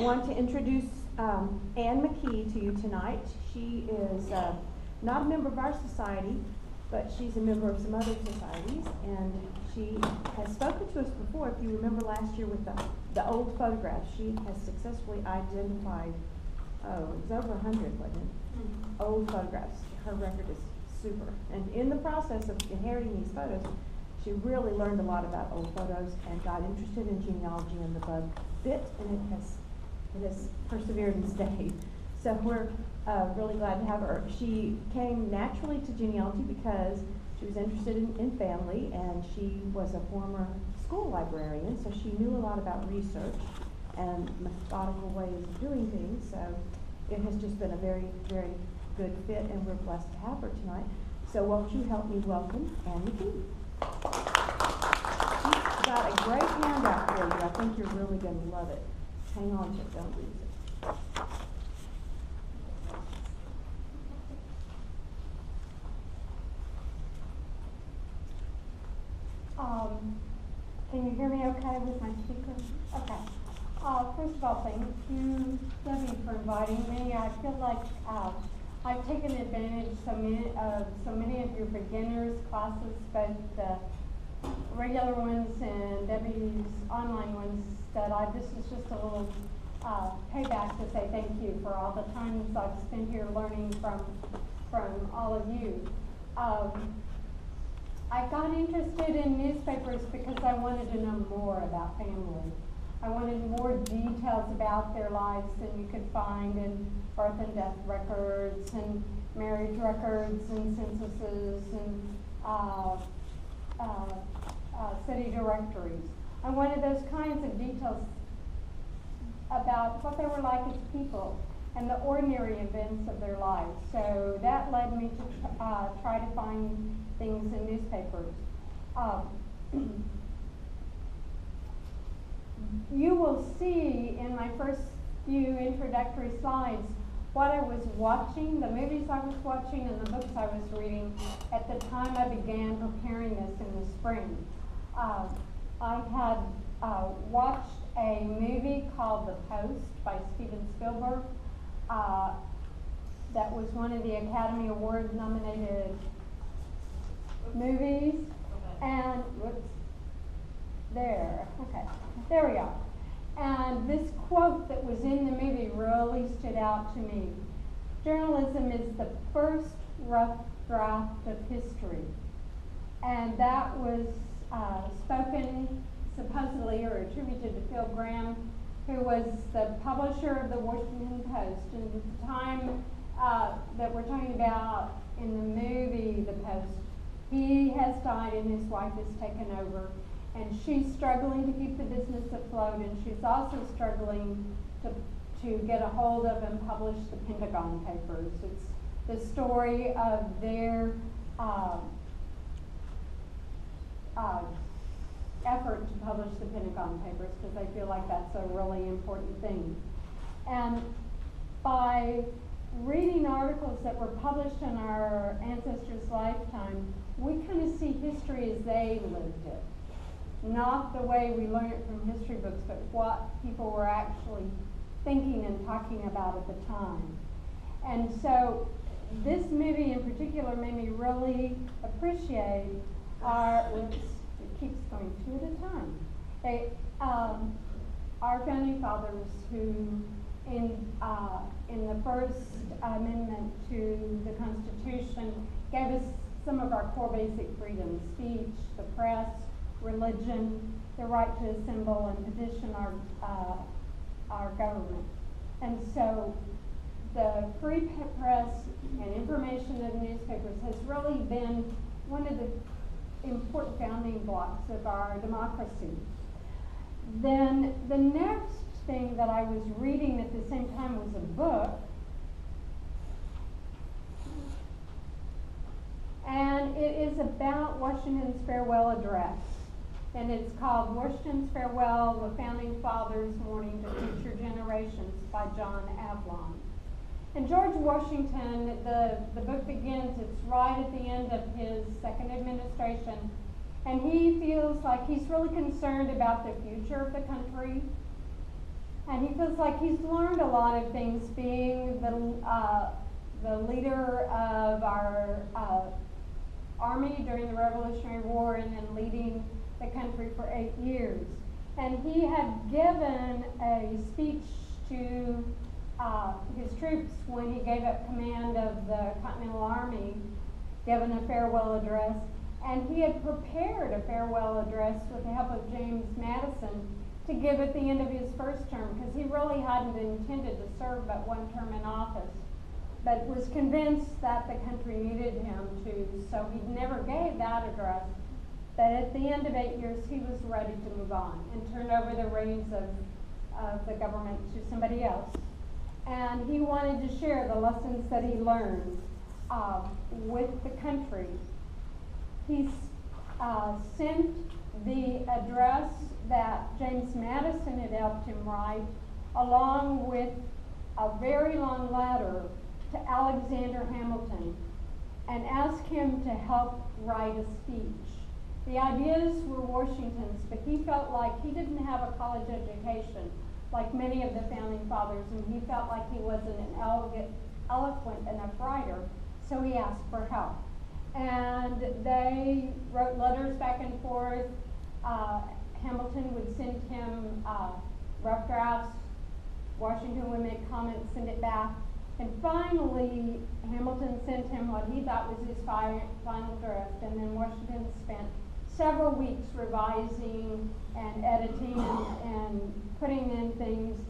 want to introduce Ann McKee to you tonight. She is not a member of our society, but she's a member of some other societies, and she has spoken to us before. If you remember last year with the old photographs, she has successfully identified, it was over 100, wasn't it? Mm-hmm. Old photographs. Her record is super. And in the process of inheriting these photos, she really learned a lot about old photos and got interested in genealogy, and the bug bit, and it has persevered and stayed. So we're really glad to have her. She came naturally to genealogy because she was interested in family, and she was a former school librarian, so she knew a lot about research and methodical ways of doing things. So it has just been a very, very good fit, and we're blessed to have her tonight. So won't you help me welcome Ann McKee? She's got a great handout for you. I think you're really going to love it. Hang on to it, don't lose it. Can you hear me okay with my speaker? Okay. First of all, thank you, Debbie, for inviting me. I feel like I've taken advantage of so many of your beginners classes, both the regular ones and Debbie's online ones, that this is just a little payback to say thank you for all the times I've spent here learning from all of you. I got interested in newspapers because I wanted to know more about family. I wanted more details about their lives than you could find in birth and death records and marriage records and censuses and city directories. I wanted those kinds of details about what they were like as people and the ordinary events of their lives. So that led me to try to find things in newspapers. You will see in my first few introductory slides what I was watching, the movies I was watching, and the books I was reading at the time I began preparing this in the spring. I had watched a movie called The Post by Steven Spielberg that was one of the Academy Award nominated movies. And there we are. And this quote that was in the movie really stood out to me. Journalism is the first rough draft of history. And that was spoken supposedly or attributed to Phil Graham, who was the publisher of the Washington Post. And at the time that we're talking about in the movie The Post, he has died and his wife has taken over. And she's struggling to keep the business afloat, and she's also struggling to get a hold of and publish the Pentagon Papers. It's the story of their effort to publish the Pentagon Papers, because I feel like that's a really important thing. And by reading articles that were published in our ancestors' lifetime, we kind of see history as they lived it. Not the way we learn it from history books, but what people were actually thinking and talking about at the time. And so this movie in particular made me really appreciate it keeps going two at a time. Our founding fathers who in the first amendment to the Constitution gave us some of our core basic freedoms: speech, the press, religion, the right to assemble and petition our government. And so the free press and information of newspapers has really been one of the important founding blocks of our democracy. Then the next thing that I was reading at the same time was a book, and it is about Washington's farewell address. And it's called Washington's Farewell, The Founding Fathers' Warning to Future Generations by John Avlon. And George Washington, the book begins, it's right at the end of his second administration, and he feels like he's really concerned about the future of the country. And he feels like he's learned a lot of things being the leader of our army during the Revolutionary War and then leading the country for 8 years. And he had given a speech to his troops when he gave up command of the Continental Army, given a farewell address. And he had prepared a farewell address with the help of James Madison to give at the end of his first term, because he really hadn't intended to serve but one term in office, but was convinced that the country needed him to, so he never gave that address. But at the end of 8 years, he was ready to move on and turn over the reins of the government to somebody else. And he wanted to share the lessons that he learned with the country. He sent the address that James Madison had helped him write, along with a very long letter to Alexander Hamilton, and asked him to help write a speech. The ideas were Washington's, but he felt like he didn't have a college education like many of the founding fathers, and he felt like he wasn't an eloquent enough writer, so he asked for help. And they wrote letters back and forth. Hamilton would send him rough drafts. Washington would make comments, send it back. And finally, Hamilton sent him what he thought was his final draft, and then Washington spent several weeks revising and editing and putting in things.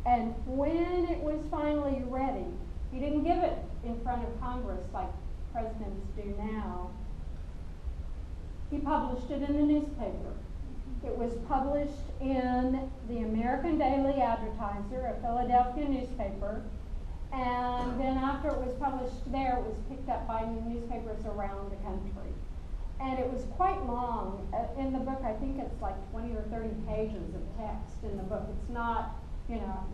And when it was finally ready, he didn't give it in front of Congress like presidents do now. He published it in the newspaper. It was published in the American Daily Advertiser, a Philadelphia newspaper. And then after it was published there, it was picked up by newspapers around the country. And it was quite long. In the book, I think it's like 20 or 30 pages of text in the book. It's not,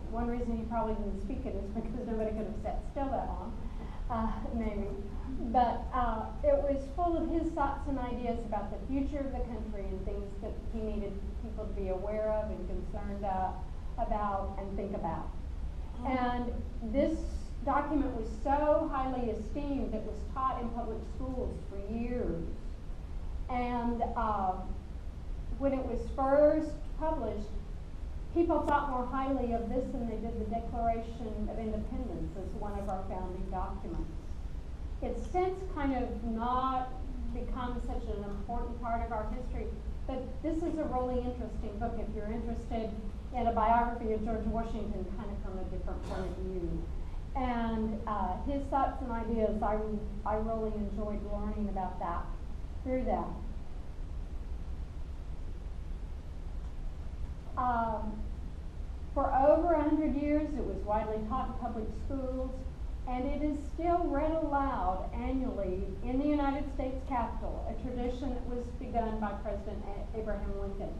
one reason he probably didn't speak it is because nobody could have sat still that long, maybe. But it was full of his thoughts and ideas about the future of the country and things that he needed people to be aware of and concerned about and think about. And this document was so highly esteemed, it was taught in public schools for years. And when it was first published, people thought more highly of this than they did the Declaration of Independence as one of our founding documents. It's since kind of not become such an important part of our history, but this is a really interesting book if you're interested in a biography of George Washington kind of from a different point of view. And his thoughts and ideas, I really enjoyed learning about that through that. For over 100 years, it was widely taught in public schools, and it is still read aloud annually in the United States Capitol, a tradition that was begun by President Abraham Lincoln.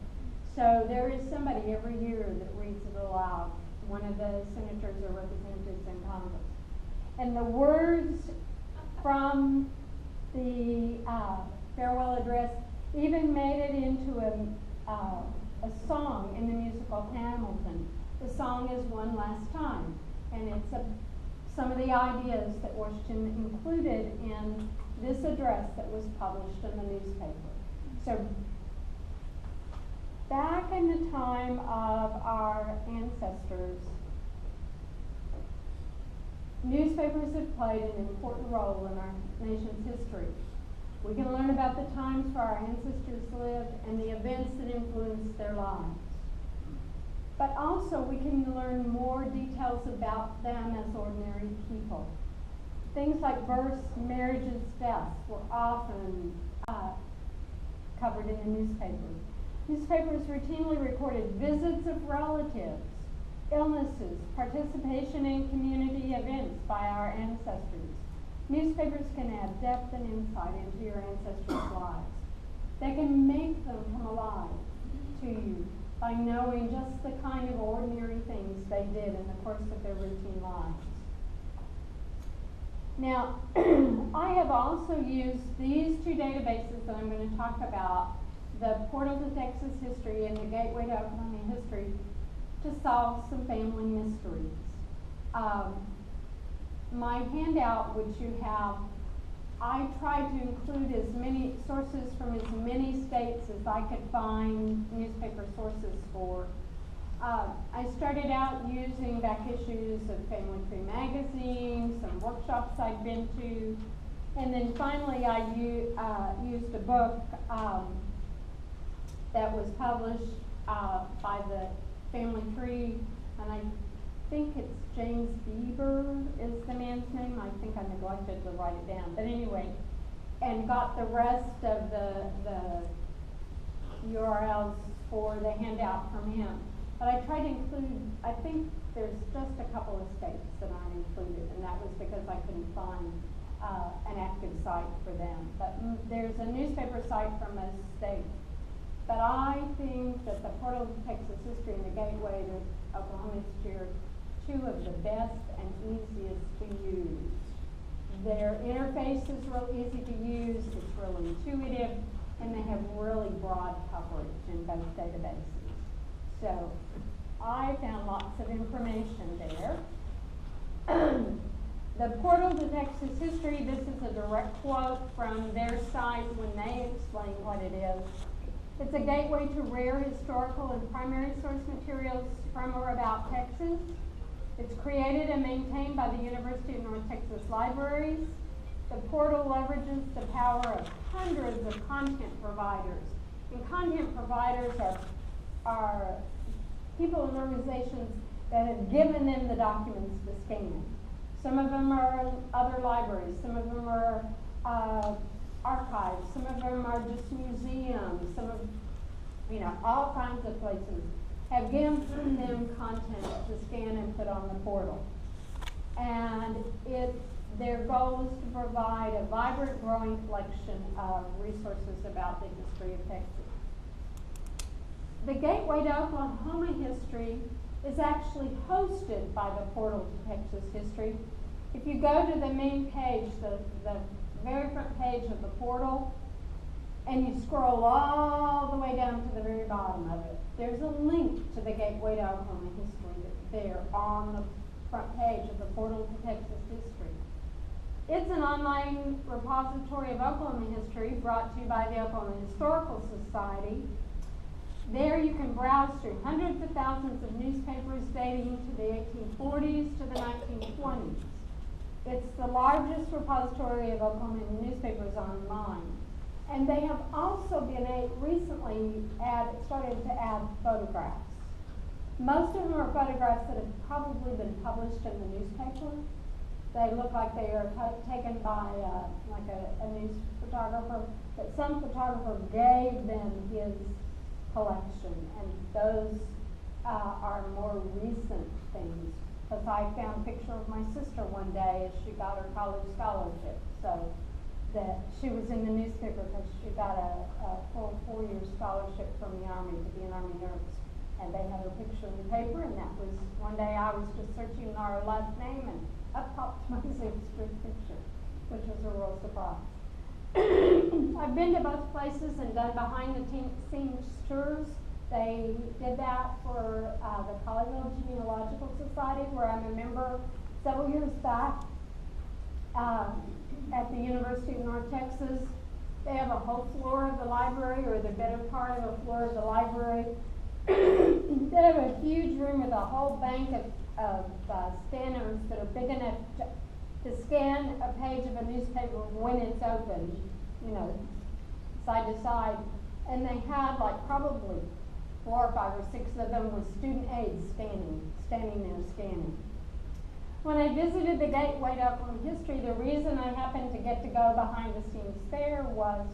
So there is somebody every year that reads it aloud, one of the senators or representatives in Congress. And the words from the farewell address even made it into a song in the musical Hamilton. The song is One Last Time, and it's some of the ideas that Washington included in this address that was published in the newspaper. So back in the time of our ancestors, newspapers have played an important role in our nation's history. We can learn about the times where our ancestors lived and the events that influenced their lives. But also we can learn more details about them as ordinary people. Things like births, marriages, deaths were often covered in the newspapers. Newspapers routinely recorded visits of relatives, illnesses, participation in community events by our ancestors. Newspapers can add depth and insight into your ancestors' lives. They can make them come alive to you by knowing just the kind of ordinary things they did in the course of their routine lives. Now, I have also used these two databases that I'm going to talk about, the Portal to Texas History and the Gateway to Oklahoma History, to solve some family mysteries. My handout, which you have, I tried to include as many sources from as many states as I could find newspaper sources for. I started out using back issues of Family Tree magazine, some workshops I'd been to, and then finally I used a book that was published by the Family Tree, and I think it's James Bieber is the man's name. I think I neglected to write it down, but anyway, and got the rest of the URLs for the handout from him. But I tried to include, I think there's just a couple of states that aren't included, and that was because I couldn't find an active site for them. But there's a newspaper site from most states. But I think that the Portal to Texas History and the Gateway to Oklahoma History are two of the best and easiest to use. Their interface is real easy to use, it's real intuitive, and they have really broad coverage in both databases. So I found lots of information there. The Portal to Texas History, this is a direct quote from their site when they explain what it is. It's a gateway to rare historical and primary source materials from or about Texas. It's created and maintained by the University of North Texas Libraries. The portal leverages the power of hundreds of content providers. And content providers are people and organizations that have given them the documents to scan. Some of them are other libraries, some of them are archives, some of them are just museums, some of, all kinds of places have given them content to scan and put on the portal. And their goal is to provide a vibrant, growing collection of resources about the history of Texas. The Gateway to Oklahoma History is actually hosted by the Portal to Texas History. If you go to the main page, the very front page of the portal, and you scroll all the way down to the very bottom of it, there's a link to the Gateway to Oklahoma History there on the front page of the Portal to Texas History. It's an online repository of Oklahoma history brought to you by the Oklahoma Historical Society. There you can browse through hundreds of thousands of newspapers dating to the 1840s to the 1920s. It's the largest repository of Oklahoma newspapers online. And they have also been recently started to add photographs. Most of them are photographs that have probably been published in the newspaper. They look like they are taken by a news photographer, but some photographer gave them his collection, and those are more recent things. Because I found a picture of my sister one day as she got her college scholarship. So that she was in the newspaper because she got a full 4-year scholarship from the Army to be an Army nurse. And they had her picture in the paper, and that was one day I was just searching our last name, and up popped my sister's picture, which was a real surprise. I've been to both places and done behind the scenes tours. They did that for the Colleyville Genealogical Society, where I'm a member several years back at the University of North Texas. They have a whole floor of the library, or the better part of a floor of the library. They have a huge room with a whole bank of scanners that are big enough to scan a page of a newspaper when it's open, side to side. And they had probably 4 or 5 or 6 of them with student aides standing there scanning. When I visited the Gateway to Oklahoma History, the reason I happened to get to go behind the scenes there was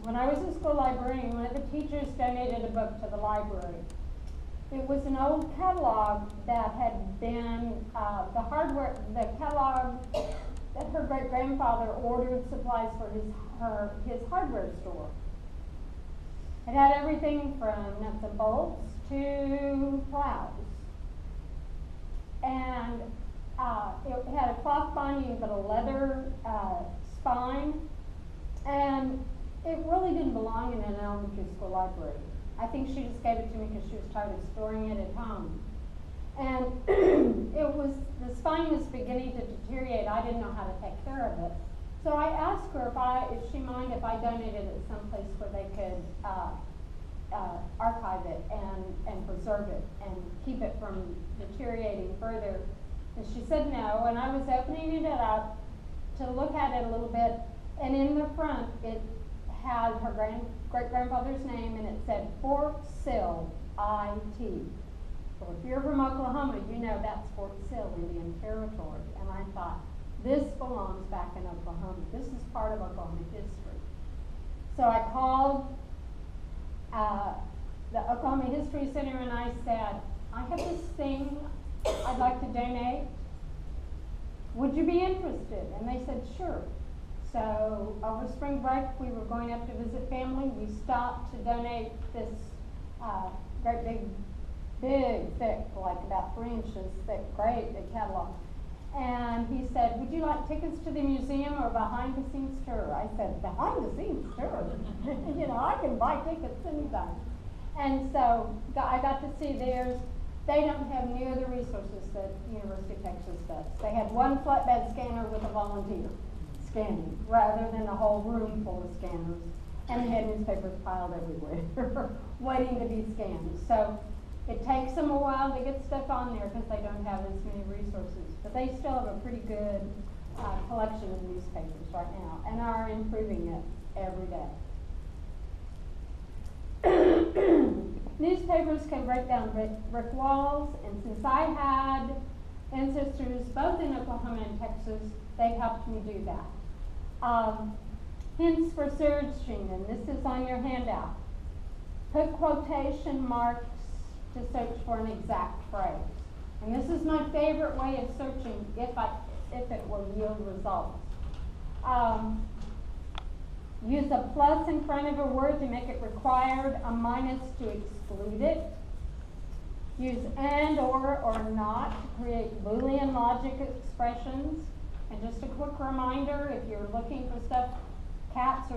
when I was a school librarian, one of the teachers donated a book to the library. It was an old catalog that had been the catalog that her great-grandfather ordered supplies for his hardware store. It had everything from nuts and bolts to plows. And it had a cloth binding but a leather spine. And it really didn't belong in an elementary school library. I think she just gave it to me because she was tired of storing it at home. And the spine was beginning to deteriorate. I didn't know how to take care of it. So I asked her if she minded if I donated it someplace where they could archive it and preserve it and keep it from deteriorating further. And she said no, and I was opening it up to look at it a little bit, and in the front it had her great-grandfather's name, and it said Fort Sill, IT. Well, if you're from Oklahoma, you know that's Fort Sill, Indian Territory. And I thought, this belongs back in Oklahoma. This is part of Oklahoma history. So I called the Oklahoma History Center and I said, I have this thing I'd like to donate. Would you be interested? And they said, sure. So over spring break, we were going up to visit family. We stopped to donate this great big, thick, like about 3 inches thick, great big catalog. And he said, would you like tickets to the museum or behind the scenes tour? I said, behind the scenes tour? You know, I can buy tickets anytime. And so I got to see theirs. They don't have near the resources that University of Texas does. They had one flatbed scanner with a volunteer scanning, rather than a whole room full of scanners. And they had newspapers piled everywhere, waiting to be scanned. So it takes them a while to get stuff on there because they don't have as many resources. But they still have a pretty good collection of newspapers right now and are improving it every day. Newspapers can break down brick walls, and since I had ancestors both in Oklahoma and Texas, they helped me do that. Hints for searching, and this is on your handout. Put quotation marks to search for an exact phrase. And this is my favorite way of searching if it will yield results. Use a plus in front of a word to make it required, a minus to exclude it. Use and, or not to create Boolean logic expressions. And just a quick reminder, if you're looking for stuff, cats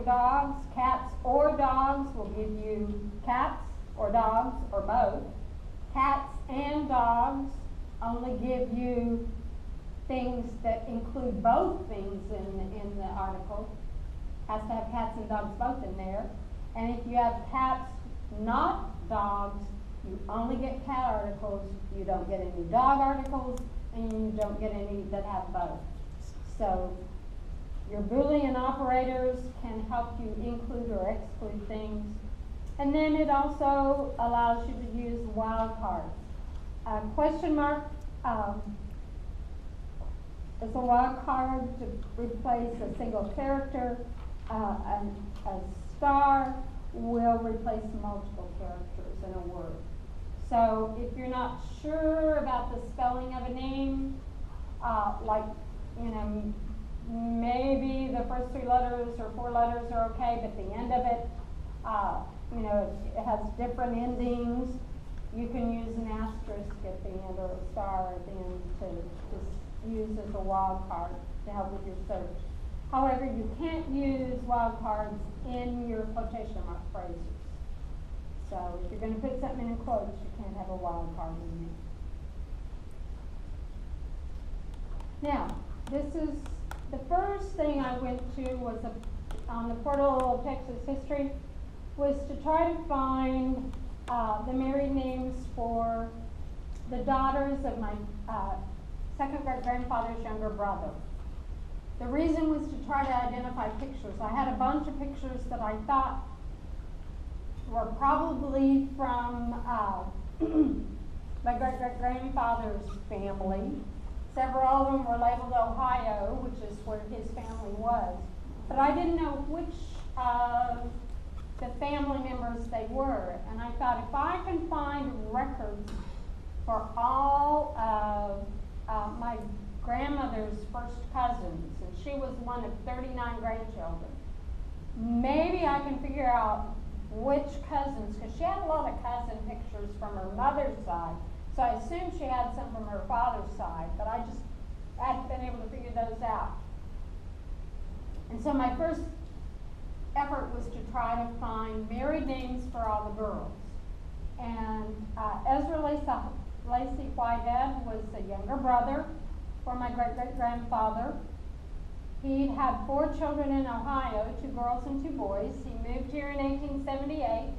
or dogs will give you cats or dogs or both. Cats and dogs only give you things that include both things in the article. Has to have cats and dogs both in there. And if you have cats, not dogs, you only get cat articles, you don't get any dog articles, and you don't get any that have both. So your Boolean operators can help you include or exclude things. And then it also allows you to use wildcards. Question mark is a wildcard to replace a single character. A star will replace multiple characters in a word. So if you're not sure about the spelling of a name, maybe the first 3 letters or 4 letters are okay, but the end of it, it has different endings. You can use an asterisk at the end or a star at the end to just use as a wild card to help with your search. However, you can't use wildcards in your quotation mark phrases. So if you're going to put something in quotes, you can't have a wildcard in there. Now, this is the first thing I went to was on the portal of Texas history, was to try to find the married names for the daughters of my second great-grandfather's younger brother. The reason was to try to identify pictures. I had a bunch of pictures that I thought were probably from my great-great-grandfather's family. Several of them were labeled Ohio, which is where his family was. But I didn't know which of the family members they were. And I thought, if I can find records for all of my grandmother's first cousins, and she was one of 39 grandchildren, maybe I can figure out which cousins, because she had a lot of cousin pictures from her mother's side, so I assumed she had some from her father's side, but I just hadn't been able to figure those out. And so my first effort was to try to find married names for all the girls. And Ezra Lacey Whitehead was a younger brother for my great-great-grandfather. He had 4 children in Ohio, 2 girls and 2 boys. He moved here in 1878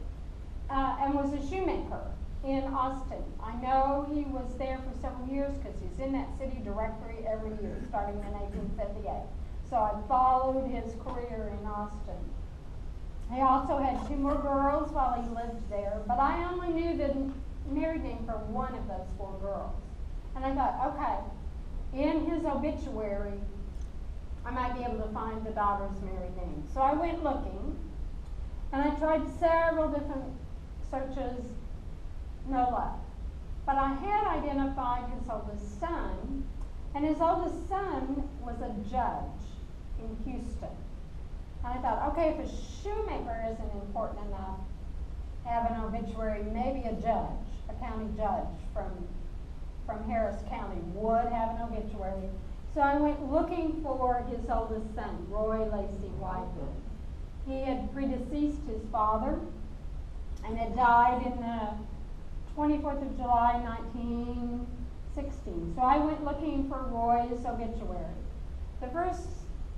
and was a shoemaker in Austin. I know he was there for several years because he's in that city directory every year, starting in 1878. So I followed his career in Austin. He also had 2 more girls while he lived there, but I only knew the married name for one of those 4 girls. And I thought, okay, in his obituary, I might be able to find the daughter's married name. So I went looking, and I tried several different searches, no luck. But I had identified his oldest son, and his oldest son was a judge in Houston. And I thought, okay, if a shoemaker isn't important enough to have an obituary, maybe a judge, a county judge from Harris County would have an obituary. So I went looking for his oldest son, Roy Lacey Whitehead. He had predeceased his father and had died in the 24th of July, 1916. So I went looking for Roy's obituary. The first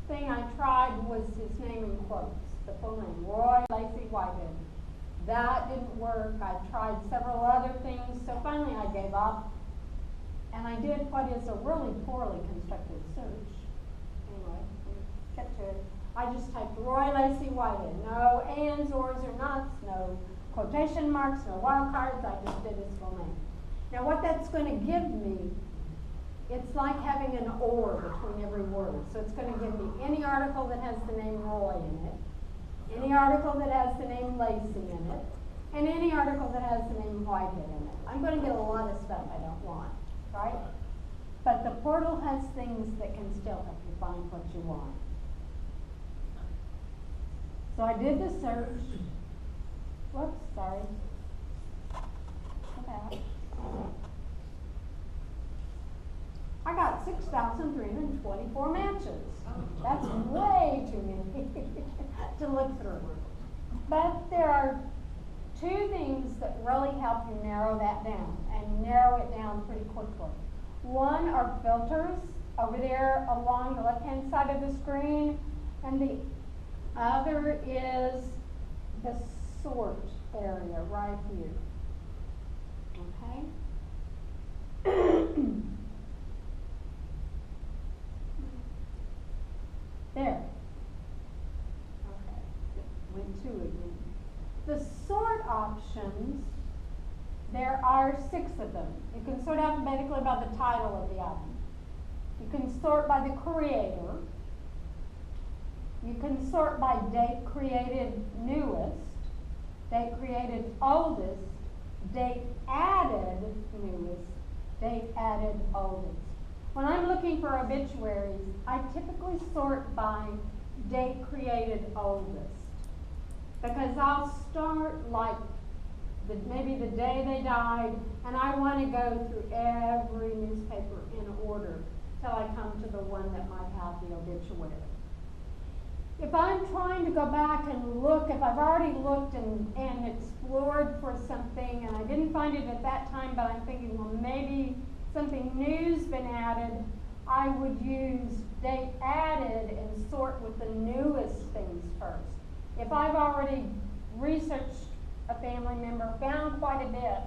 thing I tried was his name in quotes, the full name, Roy Lacey Whitehead. That didn't work. I tried several other things, so finally I gave up. And I did what is a really poorly constructed search. Anyway, get to it. I just typed Roy Lacey Whitehead. No ands, ors, or nots, no quotation marks, no wild cards. I just did his full name. Now what that's going to give me, it's like having an or between every word. So it's going to give me any article that has the name Roy in it, any article that has the name Lacey in it, and any article that has the name Whitehead in it. I'm going to get a lot of stuff I don't want. Right? But the portal has things that can still help you find what you want. So I did the search. Whoops, sorry. Okay. I got 6,324 matches. That's way too many to look through. But there are 2 things that really help you narrow that down, and narrow it down pretty quickly. One are filters over there along the left-hand side of the screen, and the other is the sort area right here. Okay? There. Okay, went 2 again. The sort options, there are 6 of them. You can sort alphabetically by the title of the item. You can sort by the creator. You can sort by date created newest, date created oldest, date added newest, date added oldest. When I'm looking for obituaries, I typically sort by date created oldest. Because I'll start like maybe the day they died, and I want to go through every newspaper in order till I come to the one that might have the obituary. If I'm trying to go back and look, if I've already looked and explored for something and I didn't find it at that time, but I'm thinking, well, maybe something new's been added, I would use date added and sort with the newest things first. If I've already researched a family member, found quite a bit,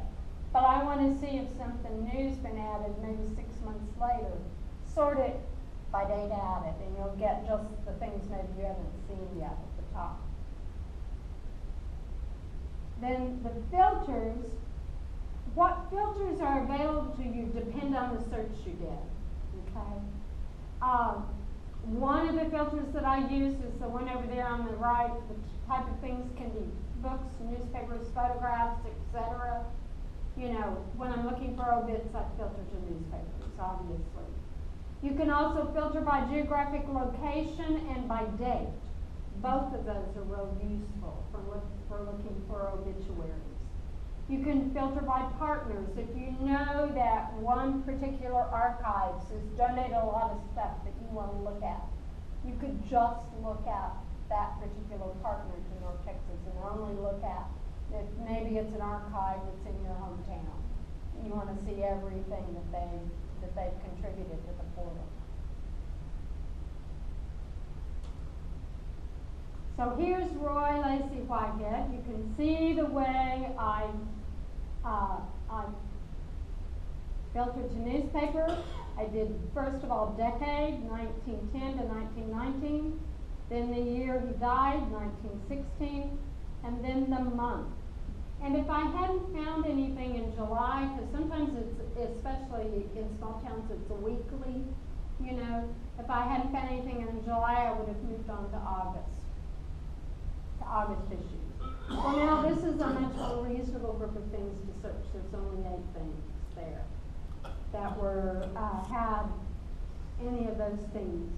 but I want to see if something new's been added maybe 6 months later, sort it by date added, and you'll get just the things maybe you haven't seen yet at the top. Then the filters, what filters are available to you depend on the search you did, okay? One of the filters that I use is the one over there on the right. The type of things can be books, newspapers, photographs, etc. You know, when I'm looking for obits, I filter to newspapers, obviously. You can also filter by geographic location and by date. Both of those are real useful for looking for obituaries. You can filter by partners. If you know that one particular archives has donated a lot of stuff that you want to look at, you could just look at that particular partner to North Texas and only look at If maybe it's an archive that's in your hometown. You want to see everything that they've contributed to the portal. So here's Roy Lacey Whitehead. You can see the way I filtered to newspaper. I did, first of all, decade, 1910 to 1919. Then the year he died, 1916. And then the month. And if I hadn't found anything in July, because sometimes it's, especially in small towns, it's a weekly, you know. If I hadn't found anything in July, I would have moved on to August issues. Well, now this is a much more reasonable group of things to search. There's only 8 things there that were, had any of those things.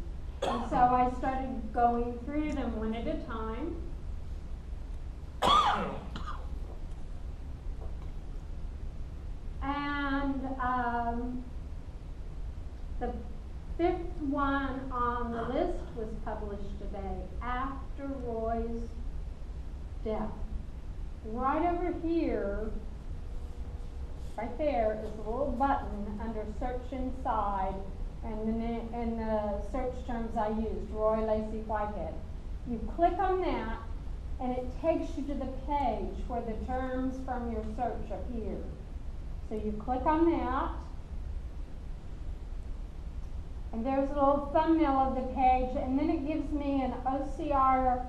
And so I started going through them one at a time. And the 5th one on the list was published today after Roy's death. Right over here, right there, is a little button under search inside, and the search terms I used, Roy Lacey Whitehead. You click on that, and it takes you to the page where the terms from your search appear. So you click on that, and there's a little thumbnail of the page, and then it gives me an OCR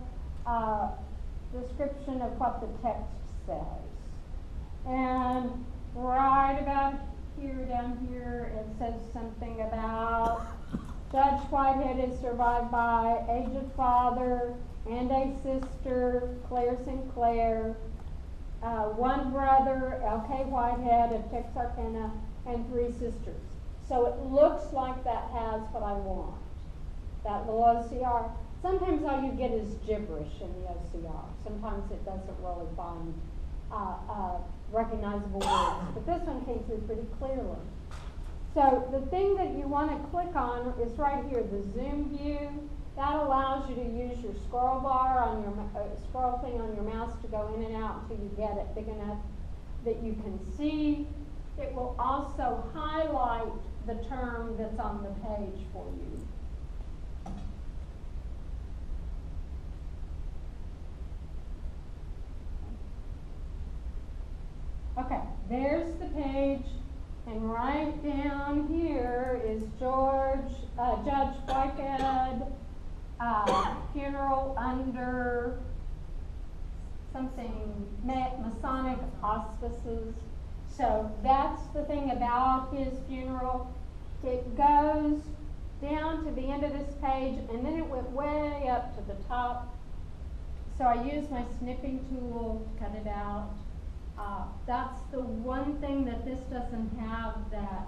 description of what the text says. And right about here, down here, it says something about Judge Whitehead is survived by aged father and a sister, Claire Sinclair, one brother, L.K. Whitehead of Texarkana, and 3 sisters. So it looks like that has what I want, that little OCR. Sometimes all you get is gibberish in the OCR. Sometimes it doesn't really find recognizable words, but this one came through pretty clearly. So the thing that you want to click on is right here, the zoom view. That allows you to use your scroll bar on your scroll thing on your mouse to go in and out until you get it big enough that you can see. It will also highlight the term that's on the page for you. Okay, there's the page, and right down here is Judge Whitehead, funeral under something, Masonic auspices. So that's the thing about his funeral. It goes down to the end of this page, and then it went way up to the top. So I used my snipping tool to cut it out. That's the one thing that this doesn't have that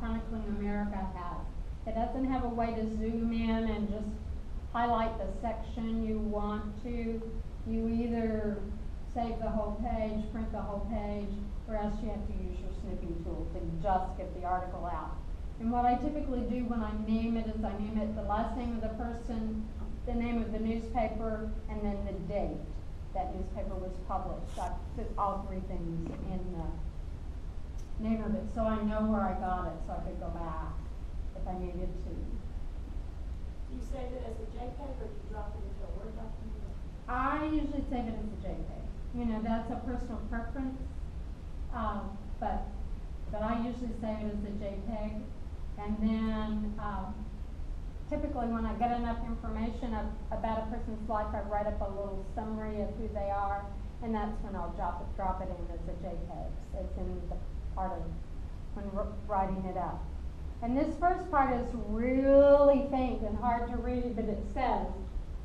Chronicling America has. It doesn't have a way to zoom in and just highlight the section you want to. You either save the whole page, print the whole page, or else you have to use your snipping tool to just get the article out. And what I typically do when I name it is I name it the last name of the person, the name of the newspaper, and then the date that newspaper was published. I put all 3 things in the name of it so I know where I got it, so I could go back if I needed to. Do you save it as a JPEG or do you drop it into a Word document? I usually save it as a JPEG. You know, that's a personal preference, but I usually save it as a JPEG. And then typically when I get enough information about a person's life, I write up a little summary of who they are, and that's when I'll drop it in as a JPEG. It's in the part of when writing it up. And this first part is really faint and hard to read, but it says,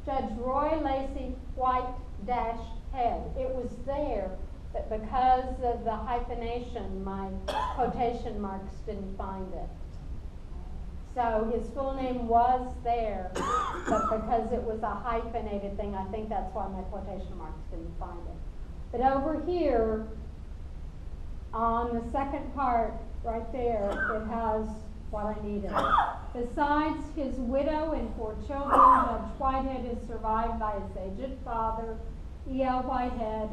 Judge Roy Lacey White-Head. It was there, but because of the hyphenation, my quotation marks didn't find it. So his full name was there, but because it was a hyphenated thing, I think that's why my quotation marks didn't find it. But over here, on the second part, right there, it has what I needed. Besides his widow and 4 children, Judge Whitehead is survived by his aged father, E.L. Whitehead,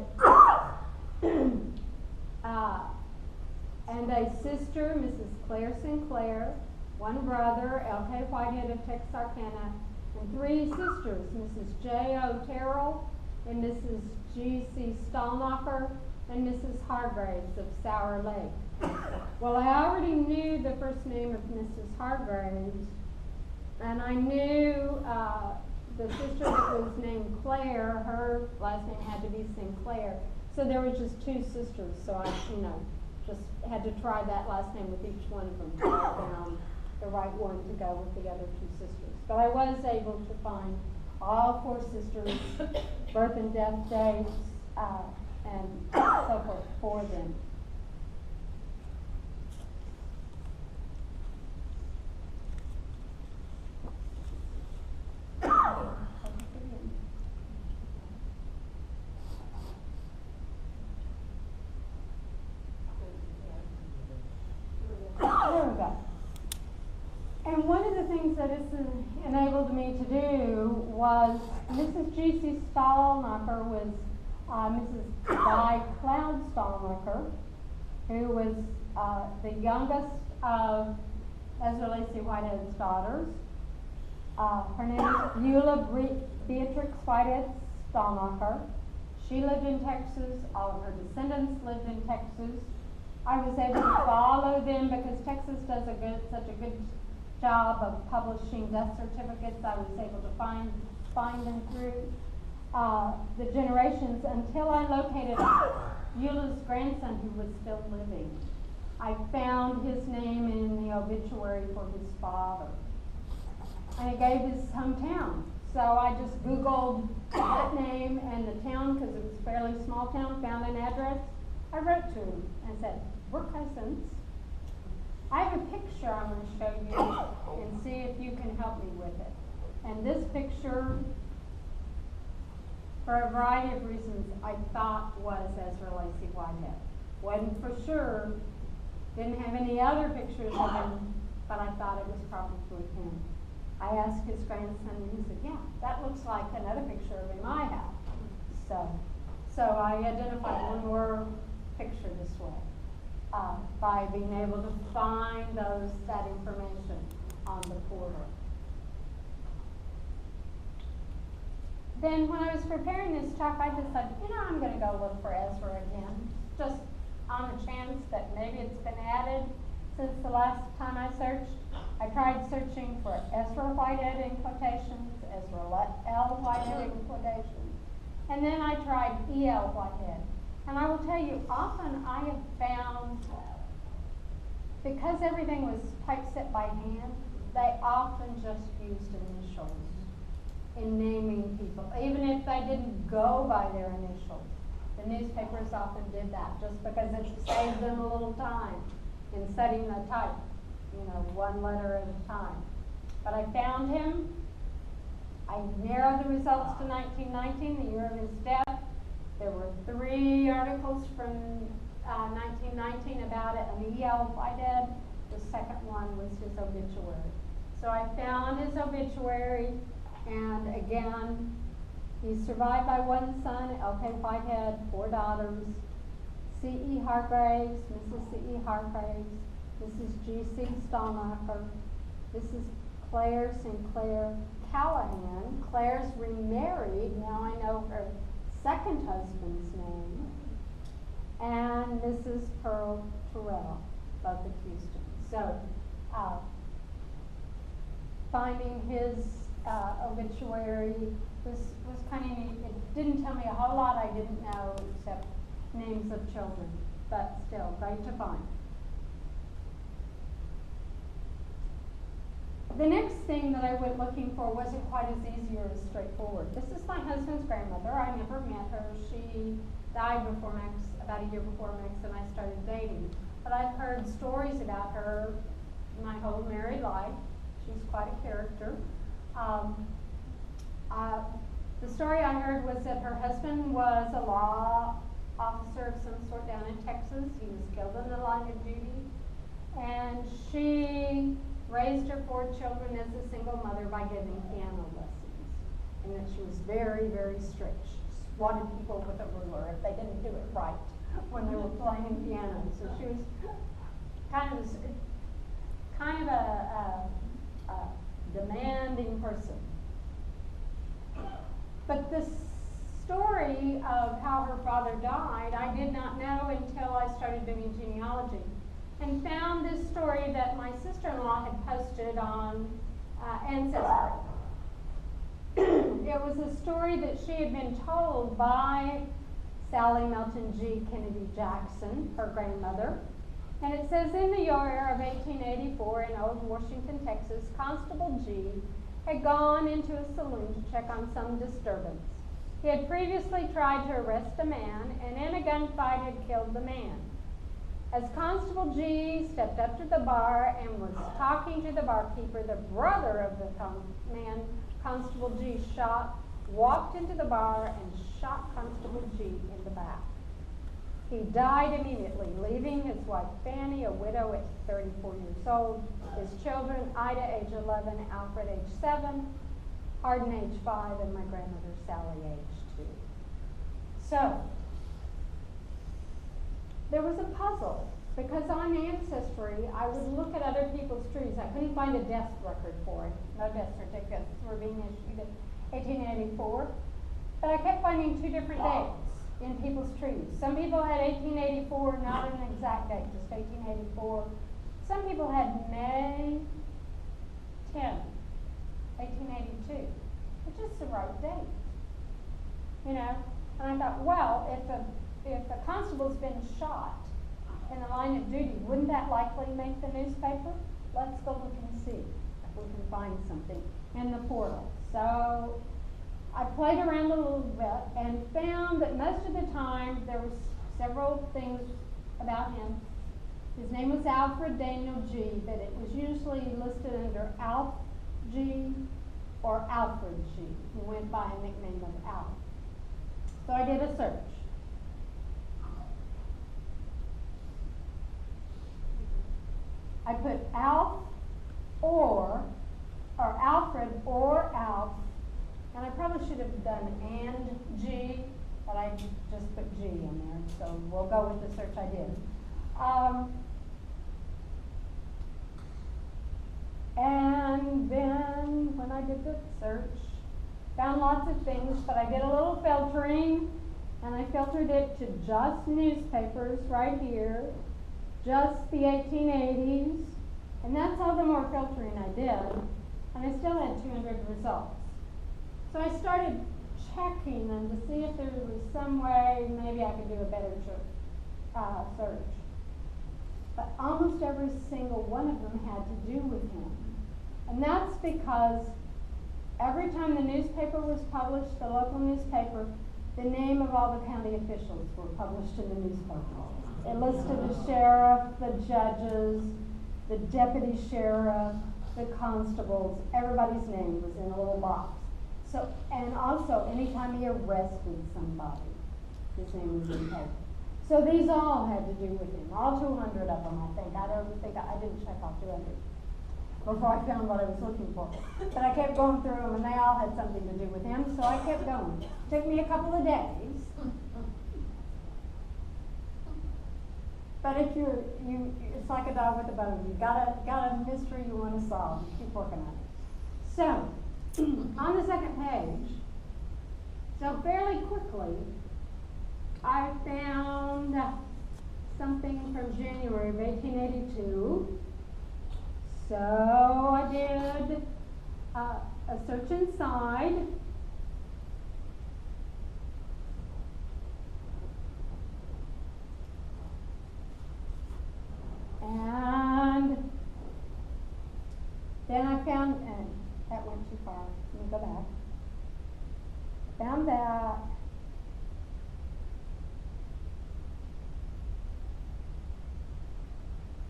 and a sister, Mrs. Claire Sinclair, one brother, L.K. Whitehead of Texarkana, and three sisters, Mrs. J.O. Terrell, and Mrs. G.C. Stallnacher, and Mrs. Hargraves of Sour Lake. Well, I already knew the first name of Mrs. Hargraves, and I knew the sister that was named Claire, her last name had to be Sinclair. So there was just two sisters, so I, just had to try that last name with each one of them till I found the right one to go with the other two sisters. But I was able to find all four sisters, birth and death dates, and so forth for them. There we go. And one of the things that this enabled me to do was Mrs. G.C. Stallnacher was Mrs. Di Cloud Stallnacher, who was the youngest of Ezra Lacey Whitehead's daughters. Her name is Beulah Beatrix Whitehead Stallnacher. She lived in Texas. All of her descendants lived in Texas. I was able to follow them because Texas does such a good job of publishing death certificates. I was able to find them through the generations until I located Beulah's grandson who was still living. I found his name in the obituary for his father, and it gave his hometown. So I just Googled that name and the town because it was a fairly small town, found an address. I wrote to him and said, "We're cousins. I have a picture I'm going to show you and see if you can help me with it." And this picture, for a variety of reasons, I thought was Ezra Lacey Whitehead. Wasn't for sure, didn't have any other pictures of him, but I thought it was probably him. I asked his grandson and he said, "Yeah, that looks like another picture of him I have." So I identified one more picture this way. By being able to find that information on the portal. Then when I was preparing this talk, I decided, I'm going to go look for Ezra again, just on the chance that maybe it's been added since the last time I searched. I tried searching for Ezra Whitehead in quotations, Ezra L. Whitehead in quotations, and then I tried E.L. Whitehead. And I will tell you, often I have found, because everything was typeset by hand, they often just used initials in naming people, even if they didn't go by their initials. The newspapers often did that just because it saved them a little time in setting the type, one letter at a time. But I found him. I narrowed the results to 1919, the year of his death. There were 3 articles from 1919 about it, and E.L. Whitehead. The second one was his obituary. So I found his obituary, and again, he's survived by one son, L.K. Whitehead, 4 daughters, C.E. Hargraves, Mrs. C.E. Hargraves, Mrs. G.C. Stallnacher, Mrs. Claire Sinclair Callahan. Claire's remarried, now I know her second husband's name, and Mrs. Pearl Terrell, both of Houston. So, finding his obituary was kind of neat. It didn't tell me a whole lot I didn't know except names of children, but still great to find. The next thing that I went looking for wasn't quite as easy or as straightforward. This is my husband's grandmother. I never met her. She died before Max, about a year before Max and I started dating. But I've heard stories about her my whole married life. She's quite a character. The story I heard was that her husband was a law officer of some sort down in Texas. He was killed in the line of duty. And she raised her 4 children as a single mother by giving piano lessons. And that she was very, very strict. wanted people with a ruler if they didn't do it right when they were playing piano. So she was kind of a demanding person. But the story of how her father died, I did not know until I started doing genealogy, and found this story that my sister-in-law had posted on Ancestry. It was a story that she had been told by Sally Melton G. Kennedy Jackson, her grandmother. And it says, in the year of 1884 in Old Washington, Texas, Constable G had gone into a saloon to check on some disturbance. He had previously tried to arrest a man, and in a gunfight had killed the man. As Constable G stepped up to the bar and was talking to the barkeeper, the brother of the man Constable G shot walked into the bar and shot Constable G in the back. He died immediately, leaving his wife Fanny, a widow at 34 years old, his children, Ida, age 11, Alfred, age 7, Hardin, age 5, and my grandmother, Sally, age 2. So, there was a puzzle, because on Ancestry, I would look at other people's trees. I couldn't find a death record for it. No death certificates were being issued in 1884. But I kept finding two different dates in people's trees. Some people had 1884, not an exact date, just 1884. Some people had May 10, 1882, which is the right date, you know. And I thought, well, if a constable's been shot in the line of duty, wouldn't that likely make the newspaper? Let's go look and see if we can find something in the portal. So I played around a little bit and found that most of the time there were several things about him. His name was Alfred Daniel G, but it was usually listed under Alf G or Alfred G. He went by a nickname of Alf. So I did a search. I put Alf or Alfred or Alf, and I probably should have done and G, but I just put G in there, so we'll go with the search I did. And then when I did the search, found lots of things, but I did a little filtering, and I filtered it to just newspapers right here, just the 1880s, and that's all the more filtering I did, and I still had 200 results. So I started checking them to see if there was some way maybe I could do a better search. But almost every single one of them had to do with him. And that's because every time the newspaper was published, the local newspaper, the name of all the county officials were published in the newspaper. It listed the sheriff, the judges, the deputy sheriff, the constables, everybody's name was in a little box. So, and also, anytime he arrested somebody, his name was in paper. So these all had to do with him, all 200 of them, I think. I didn't check all 200 before I found what I was looking for. But I kept going through them, and they all had something to do with him, so I kept going. It took me a couple of days. But if it's like a dog with a bone. You got a mystery you want to solve. You keep working on it. So, on the second page, so fairly quickly, I found something from January of 1882. So I did a search inside. And then I found, and that went too far. Let me go back. Found that.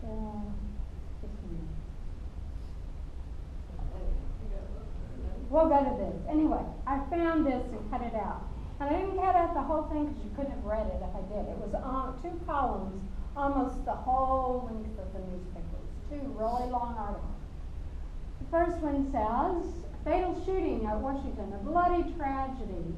Just a minute. We'll go to this. Anyway, I found this and cut it out. And I didn't cut out the whole thing because you couldn't have read it if I did. It was on 2 columns, almost the whole length of the newspaper. It was 2 really long articles. The first one says, fatal shooting at Washington, a bloody tragedy.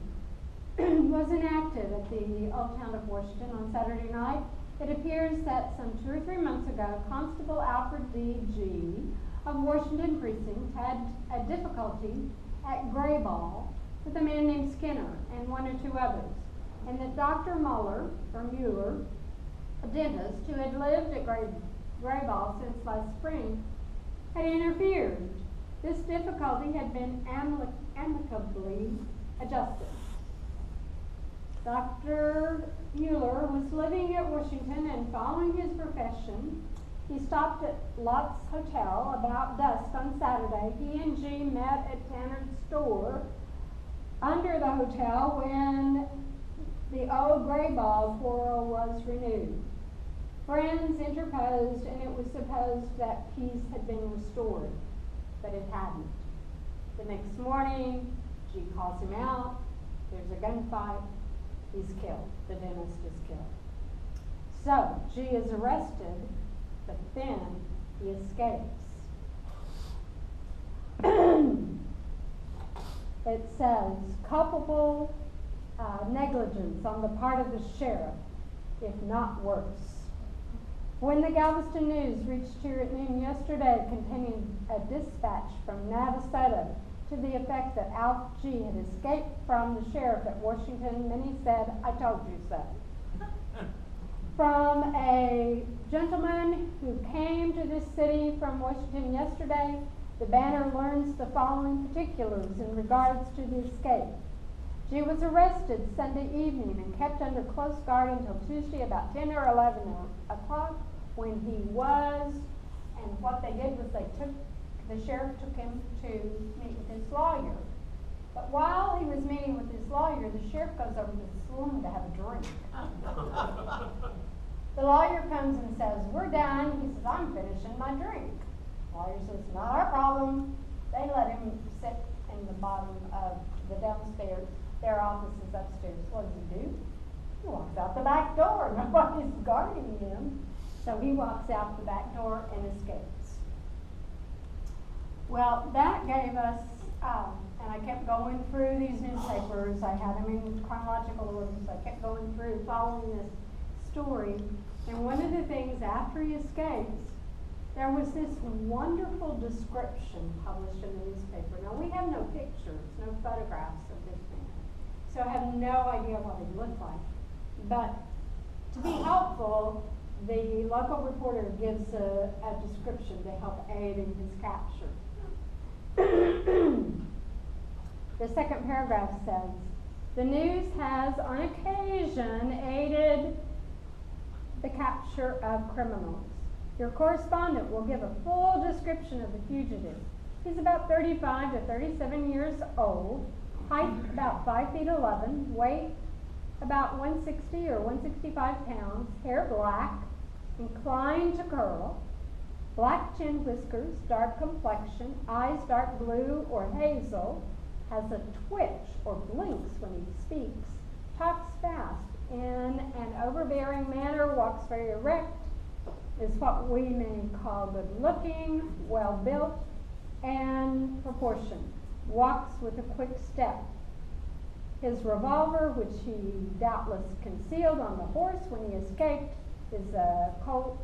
was enacted at the Old Town of Washington on Saturday night. It appears that some 2 or 3 months ago, Constable Alfred D.G. of Washington Precinct had a difficulty at Grayball with a man named Skinner and 1 or 2 others, and that Dr. Muller, a dentist who had lived at Grayball since last spring, had interfered. This difficulty had been amicably adjusted. Dr. Mueller was living at Washington and following his profession. He stopped at Lott's Hotel about dusk on Saturday. He and G met at Tanner's store under the hotel when the old Grayball quarrel was renewed. Friends interposed, and it was supposed that peace had been restored, but it hadn't. The next morning, G calls him out. There's a gunfight. He's killed. The dentist is killed. So, G is arrested, but then he escapes. It says, culpable negligence on the part of the sheriff, if not worse. When the Galveston News reached here at noon yesterday containing a dispatch from Navasota to the effect that Alf G had escaped from the sheriff at Washington, many said, I told you so. From a gentleman who came to this city from Washington yesterday, the Banner learns the following particulars in regards to the escape. G was arrested Sunday evening and kept under close guard until Tuesday about 10 or 11 o'clock when he was, and what they did was the sheriff took him to meet with his lawyer. But while he was meeting with his lawyer, the sheriff goes over to the saloon to have a drink. The lawyer comes and says, we're done. He says, I'm finishing my drink. The lawyer says, not our problem. They let him sit in the bottom of the downstairs. Their office is upstairs. What does he do? He walks out the back door. Nobody's guarding him. So he walks out the back door and escapes. Well, that gave us, and I kept going through these newspapers. I had them in chronological order, so I kept going through following this story. And one of the things after he escapes, there was this wonderful description published in the newspaper. Now, we have no pictures, no photographs of this man, so I have no idea what he looked like. But to be helpful, the local reporter gives a description to help aid in his capture. The second paragraph says, the news has on occasion aided the capture of criminals. Your correspondent will give a full description of the fugitive. He's about 35 to 37 years old, height about 5 feet 11, weight about 160 or 165 pounds, hair black, inclined to curl, black chin whiskers, dark complexion, eyes dark blue or hazel, has a twitch or blinks when he speaks, talks fast in an overbearing manner, walks very erect, is what we may call good-looking, well-built, and proportioned, walks with a quick step. His revolver, which he doubtless concealed on the horse when he escaped, is a Colt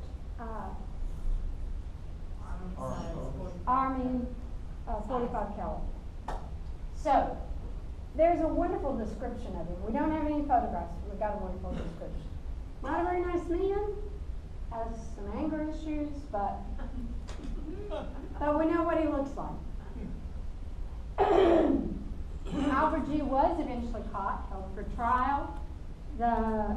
Army 45 caliber. So, there's a wonderful description of him. We don't have any photographs, but we've got a wonderful description. Not a very nice man, has some anger issues, but we know what he looks like. Alfred G. was eventually caught, held for trial. The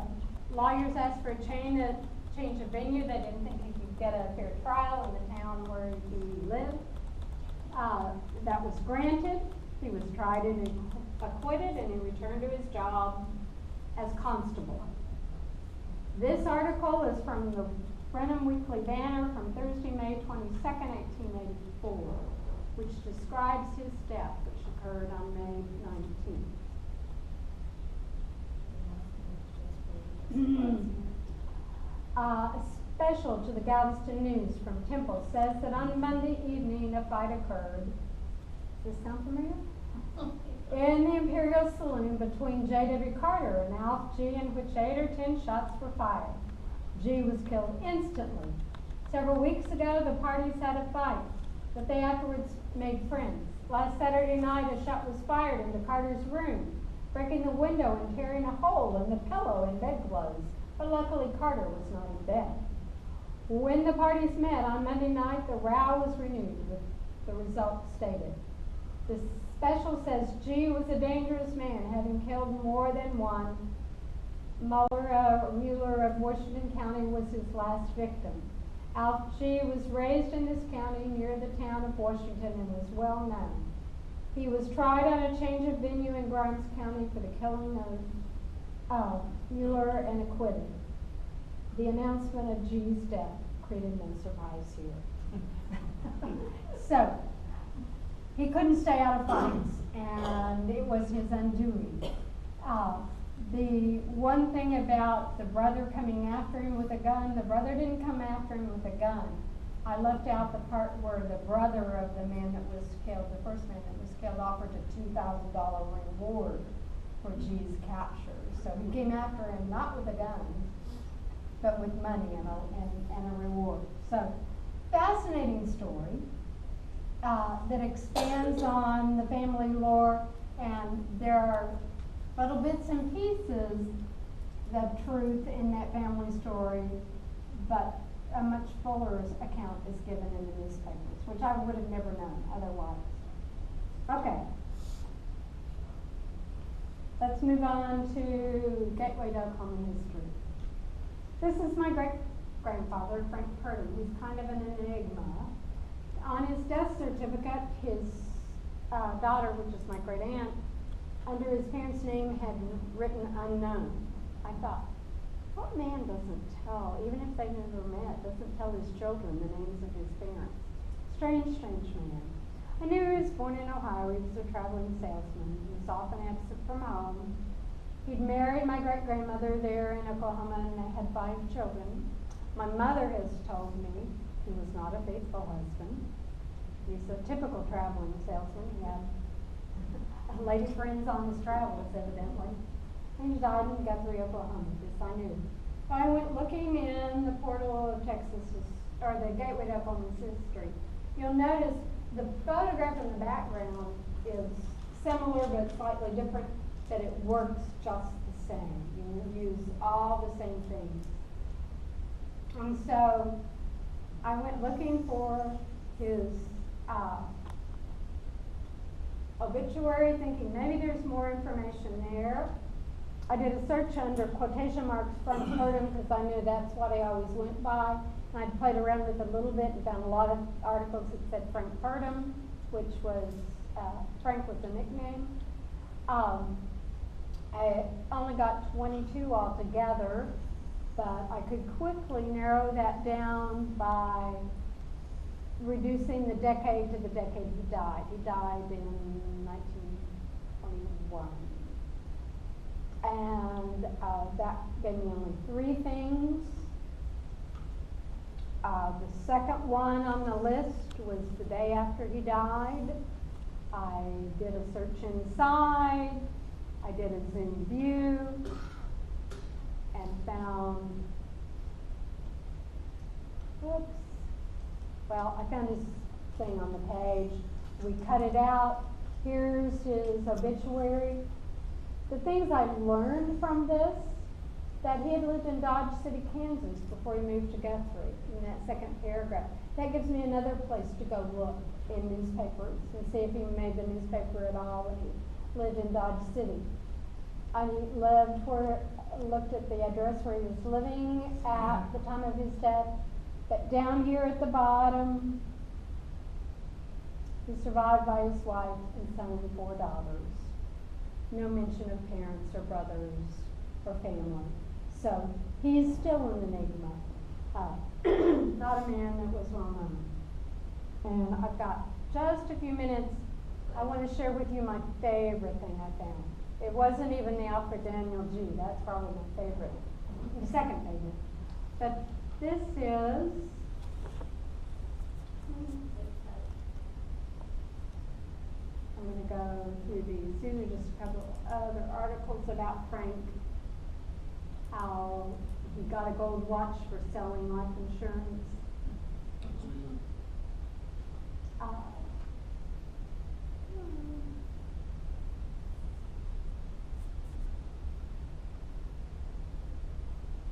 lawyers asked for a change of venue. They didn't think he could get a fair trial in the town where he lived. That was granted. He was tried and acquitted, and he returned to his job as constable. This article is from the Burnham Weekly Banner from Thursday, May 22nd, 1884, which describes his death, which occurred on May 19th. A special to the Galveston News from Temple says that on Monday evening a fight occurred. Does this sound familiar? in the Imperial Saloon between J.W. Carter and Alf G., in which 8 or 10 shots were fired. G was killed instantly. Several weeks ago, the parties had a fight, but they afterwards made friends. Last Saturday night, a shot was fired into Carter's room, breaking the window and tearing a hole in the pillow and bedclothes, but luckily Carter was not in bed. When the parties met on Monday night, the row was renewed with the result stated. The special says G was a dangerous man, having killed more than one. Mueller of Washington County was his last victim. Alf G. was raised in this county near the town of Washington and was well known. He was tried on a change of venue in Grimes County for the killing of Mueller and acquitted. The announcement of G's death created no surprise here. So, he couldn't stay out of fights, and it was his undoing. The one thing about the brother coming after him with a gun, the brother didn't come after him with a gun. I left out the part where the brother of the man that was killed, the first man that was killed, offered a $2,000 reward for G's capture. So he came after him not with a gun, but with money and a reward. So, fascinating story that expands on the family lore, and there are little bits and pieces of truth in that family story, but a much fuller account is given in the newspapers, which I would have never known otherwise. Okay. Let's move on to Gateway to Oklahoma history. This is my great-grandfather, Frank Curtin. He's kind of an enigma. On his death certificate, his daughter, which is my great-aunt, under his parents' name had written unknown. I thought, what man doesn't tell, even if they've never met, doesn't tell his children the names of his parents? Strange, strange man. I knew he was born in Ohio. He was a traveling salesman. He was often absent from home. He'd married my great-grandmother there in Oklahoma, and they had 5 children. My mother has told me he was not a faithful husband. He's a typical traveling salesman. He had lady friends on his travels, evidently. And he died in Guthrie, Oklahoma. This I knew. I went looking in the portal of Texas, or the Gateway to Oklahoma's history. You'll notice the photograph in the background is similar but slightly different, but it works just the same. You use all the same things. And so I went looking for his obituary, thinking maybe there's more information there. I did a search under quotation marks from Burnham because I knew that's what I always went by. And I played around with it a little bit and found a lot of articles that said Frank Burnham, which was, Frank was a nickname. I only got 22 altogether, but I could quickly narrow that down by reducing the decade to the decade he died. He died in 1921. And that gave me only 3 things. The second one on the list was the day after he died. I did a search inside. I did a Zoom view and found, I found his thing on the page. We cut it out. Here's his obituary. The things I learned from this, that he had lived in Dodge City, Kansas before he moved to Guthrie, in that second paragraph. That gives me another place to go look in newspapers and see if he made the newspaper at all when he lived in Dodge City. I looked at the address where he was living at the time of his death, but down here at the bottom, he's survived by his wife and son and 4 daughters. No mention of parents or brothers or family. So he's still an enigma. Not a man that was well known. And I've got just a few minutes. I want to share with you my favorite thing I found. It wasn't even the Alfred Daniel G. That's probably my favorite. The second favorite. But this is I'm going to go through these. These are just a couple other articles about Frank. How he got a gold watch for selling life insurance.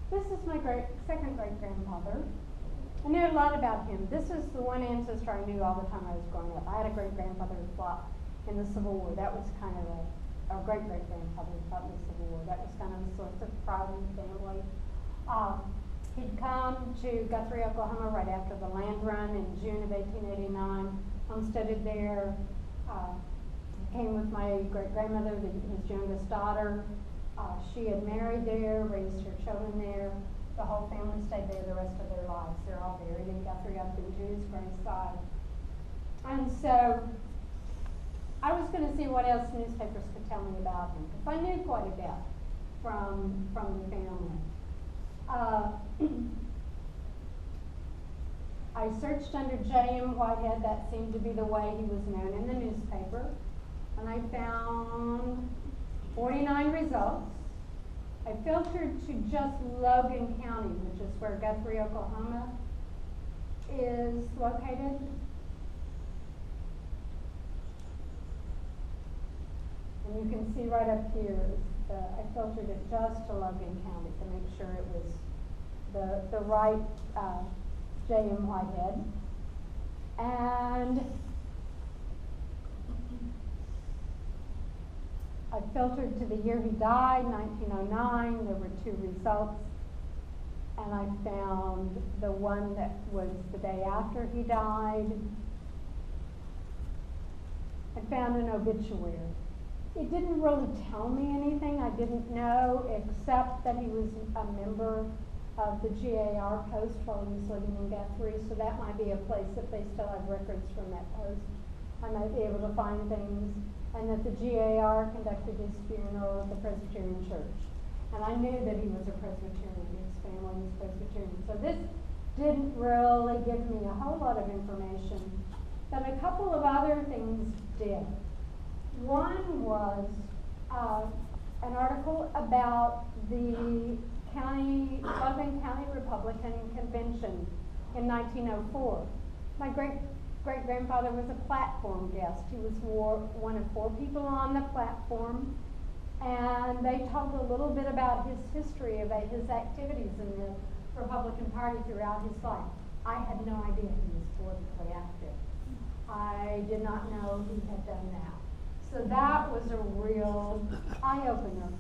This is my second great grandfather. I knew a lot about him. This is the one ancestor I knew all the time I was growing up. I had a great grandfather who fought in the Civil War. That was kind of a great great grandfather who fought in the Civil War. That was kind of a source of pride in the family. He'd come to Guthrie, Oklahoma right after the land run in June of 1889, homesteaded there, came with my great-grandmother, his youngest daughter. She had married there, raised her children there. The whole family stayed there the rest of their lives. They're all buried in Guthrie up into his graveside. And so I was going to see what else newspapers could tell me about him, because I knew quite a bit from the family. I searched under J.M. Whitehead. That seemed to be the way he was known in the newspaper. And I found 49 results. I filtered to just Logan County, which is where Guthrie, Oklahoma is located. And you can see right up here, I filtered it just to Logan County to make sure it was the right J.M. Whitehead. And I filtered to the year he died, 1909. There were 2 results. And I found the one that was the day after he died. I found an obituary. It didn't really tell me anything I didn't know, except that he was a member of the GAR post while he was living in Guthrie, so that might be a place if they still have records from that post. I might be able to find things, and that the GAR conducted his funeral at the Presbyterian Church. And I knew that he was a Presbyterian, his family was Presbyterian. So this didn't really give me a whole lot of information, but a couple of other things did. One was an article about the Logan County Republican Convention in 1904. My great-grandfather was a platform guest. He was one of 4 people on the platform, and they told a little bit about his history, about his activities in the Republican Party throughout his life. I had no idea he was politically active. I did not know he had done that. So that was a real eye-opener.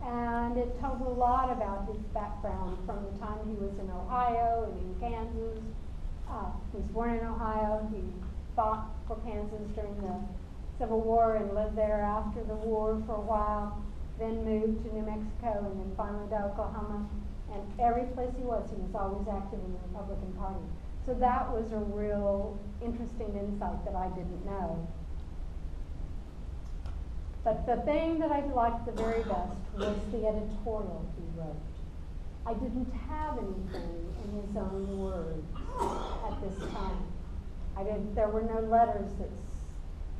And it told a lot about his background from the time he was in Ohio and in Kansas. He was born in Ohio. He fought for Kansas during the Civil War and lived there after the war for a while, then moved to New Mexico and then finally to Oklahoma. And every place he was always active in the Republican Party. So that was a real interesting insight that I didn't know. But the thing that I liked the very best was the editorial he wrote. I didn't have anything in his own words at this time. There were no letters that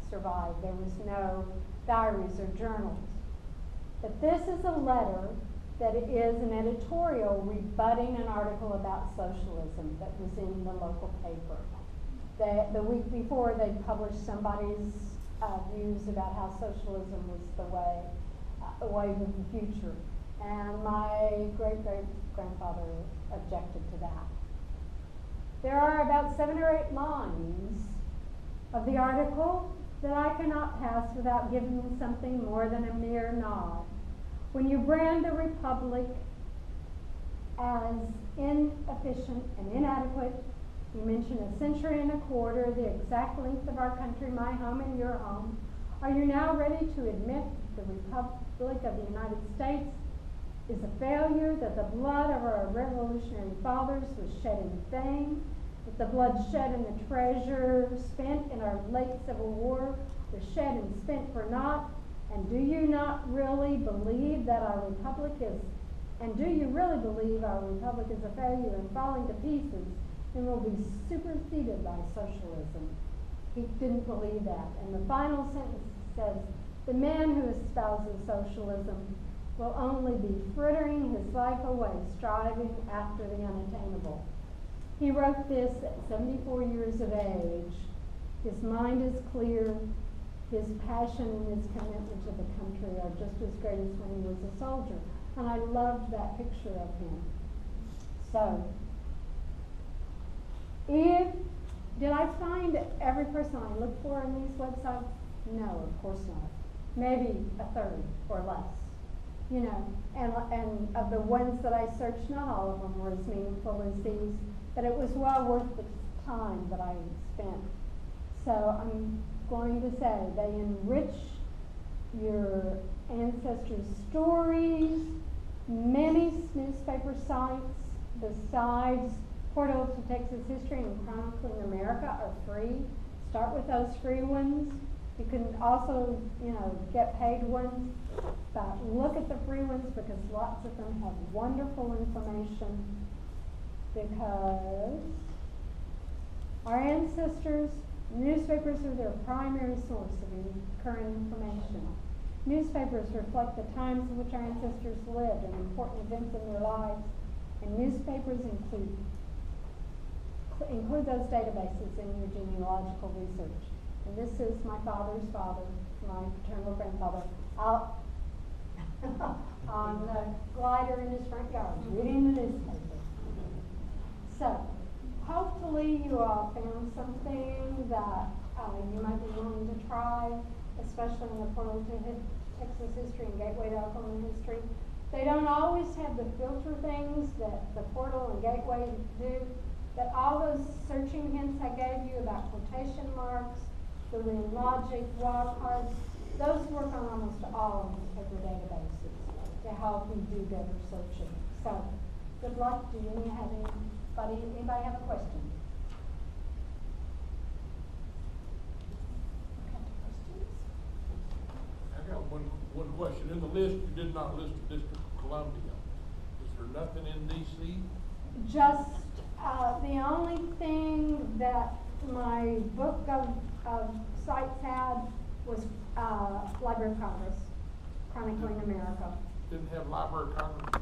survived. There was no diaries or journals. But this is a letter that is an editorial rebutting an article about socialism that was in the local paper. The week before, they published somebody's views about how socialism was the wave of the future. And my great-great-grandfather objected to that. There are about 7 or 8 lines of the article that I cannot pass without giving something more than a mere nod. When you brand a republic as inefficient and inadequate, you mention a century and a quarter, the exact length of our country, my home and your home. Are you now ready to admit that the Republic of the United States is a failure, that the blood of our revolutionary fathers was shed in vain, that the blood shed and the treasure spent in our late Civil War was shed and spent for naught? And do you not really believe that our republic is, and do you really believe our republic is a failure and falling to pieces and will be superseded by socialism? He didn't believe that. And the final sentence says, "The man who espouses socialism will only be frittering his life away, striving after the unattainable." He wrote this at 74 years of age. His mind is clear. His passion and his commitment to the country are just as great as when he was a soldier. And I loved that picture of him. So, did I find every person I looked for in these websites? No, of course not. Maybe a third or less. You know, and of the ones that I searched, not all of them were as meaningful as these, but it was well worth the time that I spent. So I'm going to say they enrich your ancestors' stories. Many newspaper sites besides Portal to Texas History and Chronicling America are free. Start with those free ones. You can also, you know, get paid ones, but look at the free ones because lots of them have wonderful information, because our ancestors, newspapers are their primary source of current information. Newspapers reflect the times in which our ancestors lived and important events in their lives, and newspapers include those databases in your genealogical research. And this is my father's father, my paternal grandfather, out on the glider in his front yard, reading the newspaper. So, hopefully you all found something that you might be willing to try, especially in the Portal to Texas History and Gateway to Oklahoma History. They don't always have the filter things that the Portal and Gateway do, but all those searching hints I gave you about quotation marks, the logic, wildcards, those work on almost all newspaper databases to help you do better searching. So, good luck. Do you have anybody have a question? I got one question. In the list, you did not list the District of Columbia. Is there nothing in D.C.? Just the only thing that my book of sites had was Library of Congress, Chronicling America. Didn't have Library of Congress there?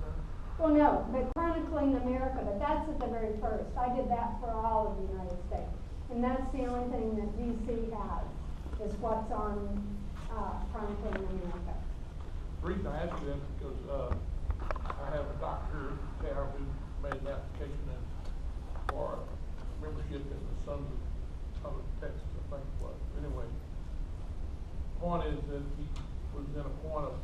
Well, no, but Chronicling America, but that's at the very first. I did that for all of the United States. And that's the only thing that D.C. has, is what's on Chronicling America. The reason I ask you that is because I have a doctor in town who made an application for membership in the Sons of Texas, I think it was. Anyway, the point is that he was in a point of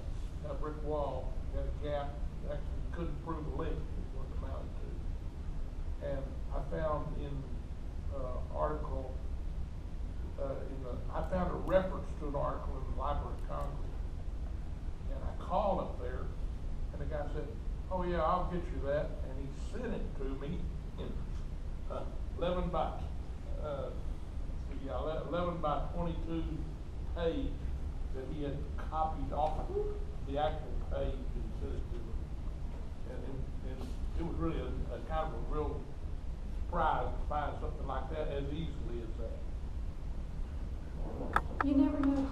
a brick wall, had a gap, actually couldn't prove a link, is what it amounted to. And I found in article, I found a reference to an article in the Library of Congress. And I called up there, and the guy said, "Oh yeah, I'll get you that." And he sent it to me in 11 by 22 page that he had copied off of the actual page and sent it to me. And it was really a kind of a real surprise to find something like that as easily as that. You never know